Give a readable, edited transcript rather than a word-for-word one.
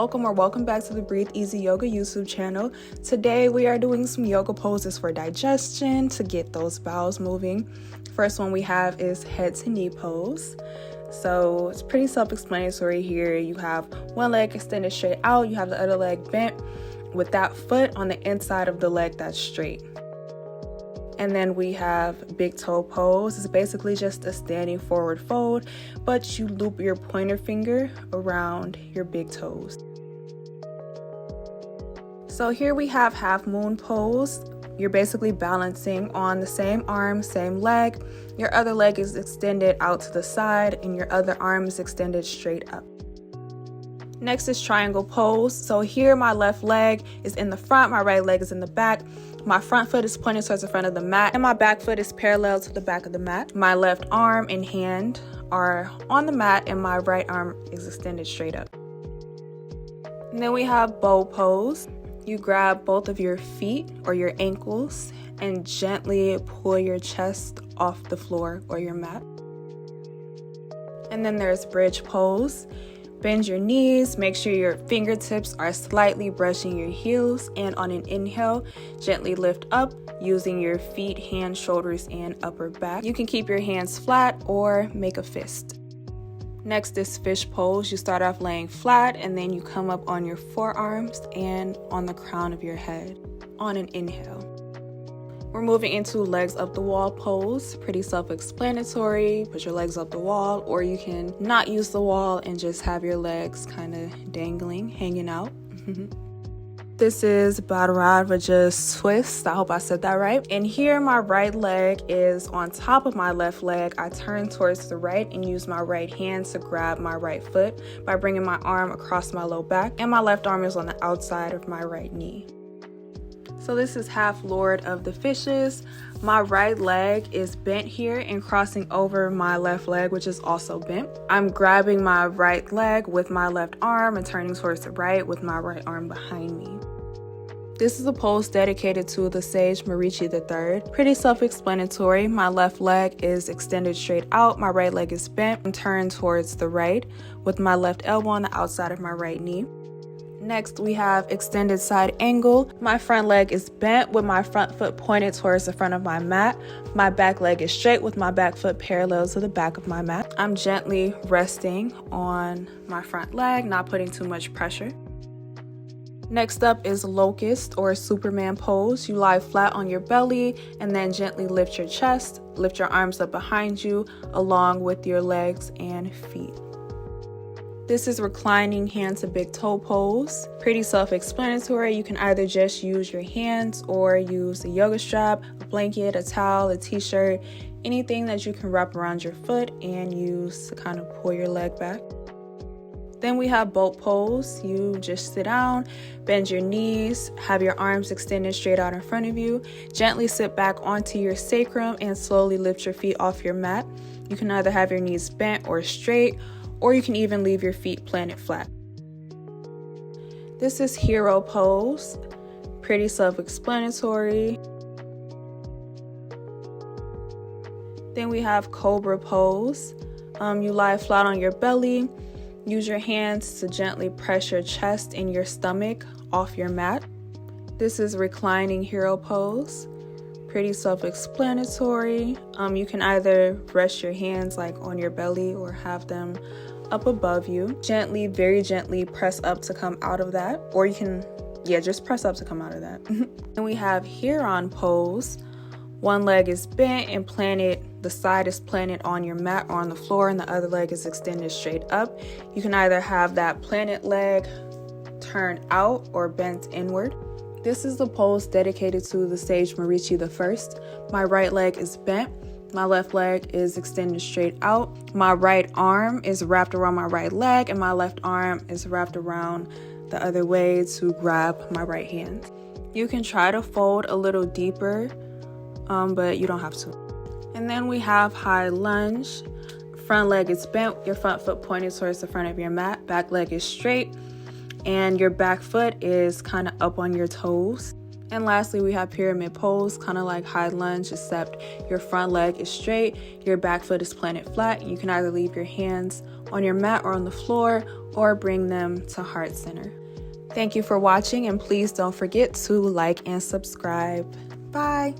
welcome back to the Breathe Easy Yoga YouTube channel. Today we are doing some yoga poses for digestion to get those bowels moving. First one we have is head to knee pose. So it's pretty self-explanatory here. You have one leg extended straight out, you have the other leg bent with that foot on the inside of the leg that's straight. And then we have big toe pose. It's basically just a standing forward fold, but you loop your pointer finger around your big toes. So here we have half moon pose. You're basically balancing on the same arm, same leg. Your other leg is extended out to the side and your other arm is extended straight up. Next is triangle pose. So here my left leg is in the front, my right leg is in the back. My front foot is pointed towards the front of the mat and my back foot is parallel to the back of the mat. My left arm and hand are on the mat and my right arm is extended straight up. And then we have bow pose. You grab both of your feet or your ankles and gently pull your chest off the floor or your mat. And then there's bridge pose. Bend your knees, make sure your fingertips are slightly brushing your heels, and on an inhale, gently lift up using your feet, hands, shoulders, and upper back. You can keep your hands flat or make a fist. Next is fish pose. You start off laying flat and then you come up on your forearms and on the crown of your head on an inhale. We're moving into legs up the wall pose. Pretty self-explanatory. Put your legs up the wall, or you can not use the wall and just have your legs kind of dangling, hanging out. This is Bharadvaja twist. I hope I said that right. And here my right leg is on top of my left leg. I turn towards the right and use my right hand to grab my right foot by bringing my arm across my low back, and my left arm is on the outside of my right knee. So this is half Lord of the Fishes. My right leg is bent here and crossing over my left leg, which is also bent. I'm grabbing my right leg with my left arm and turning towards the right with my right arm behind me. This is a pose dedicated to the Sage Marichi III. Pretty self-explanatory. My left leg is extended straight out, my right leg is bent and turned towards the right with my left elbow on the outside of my right knee. Next, we have extended side angle. My front leg is bent with my front foot pointed towards the front of my mat. My back leg is straight with my back foot parallel to the back of my mat. I'm gently resting on my front leg, not putting too much pressure. Next up is Locust or Superman pose. You lie flat on your belly and then gently lift your chest, lift your arms up behind you along with your legs and feet. This is reclining hand to big toe pose. Pretty self-explanatory. You can either just use your hands or use a yoga strap, a blanket, a towel, a t-shirt, anything that you can wrap around your foot and use to kind of pull your leg back. Then we have boat pose. You just sit down, bend your knees, have your arms extended straight out in front of you, gently sit back onto your sacrum and slowly lift your feet off your mat. You can either have your knees bent or straight, or you can even leave your feet planted flat. This is hero pose. Pretty self-explanatory. Then we have Cobra pose. You lie flat on your belly. Use your hands to gently press your chest and your stomach off your mat. This is reclining hero pose. Pretty self-explanatory. You can either rest your hands like on your belly or have them up above you. Gently, very gently press up to come out of that, or you can, just press up to come out of that. Then we have Heron pose. One leg is bent and planted, the side is planted on your mat or on the floor, and the other leg is extended straight up. You can either have that planted leg turned out or bent inward. This is the pose dedicated to the Sage Marichi I. My right leg is bent. My left leg is extended straight out. My right arm is wrapped around my right leg and my left arm is wrapped around the other way to grab my right hand. You can try to fold a little deeper, but you don't have to. And then we have high lunge. Front leg is bent, your front foot pointed towards the front of your mat. Back leg is straight and your back foot is kind of up on your toes. And lastly, we have pyramid pose, kind of like high lunge, except your front leg is straight, your back foot is planted flat. You can either leave your hands on your mat or on the floor, or bring them to heart center. Thank you for watching, and please don't forget to like and subscribe. Bye.